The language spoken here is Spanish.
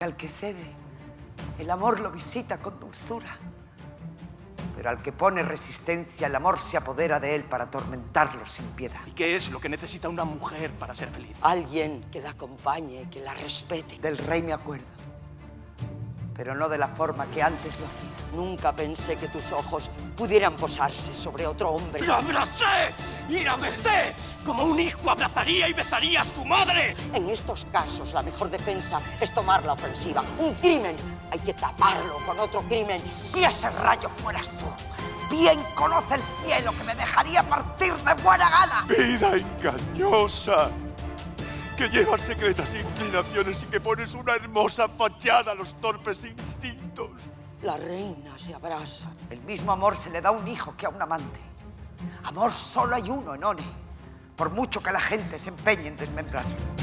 Al que cede, el amor lo visita con dulzura. Pero al que pone resistencia, el amor se apodera de él para atormentarlo sin piedad. ¿Y qué es lo que necesita una mujer para ser feliz? Alguien que la acompañe, que la respete. Del rey me acuerdo, pero no de la forma que antes lo hacía. Nunca pensé que tus ojos pudieran posarse sobre otro hombre. ¡La abracé y la besé! Como un hijo abrazaría y besaría a su madre. En estos casos, la mejor defensa es tomar la ofensiva. Un crimen hay que taparlo con otro crimen. Si ese rayo fueras tú, bien conoce el cielo que me dejaría partir de buena gana. Vida engañosa, que llevas secretas inclinaciones y que pones una hermosa fachada a los torpes instintos. La reina se abrasa. El mismo amor se le da a un hijo que a un amante. Amor solo hay uno en One, por mucho que la gente se empeñe en desmembrarlo.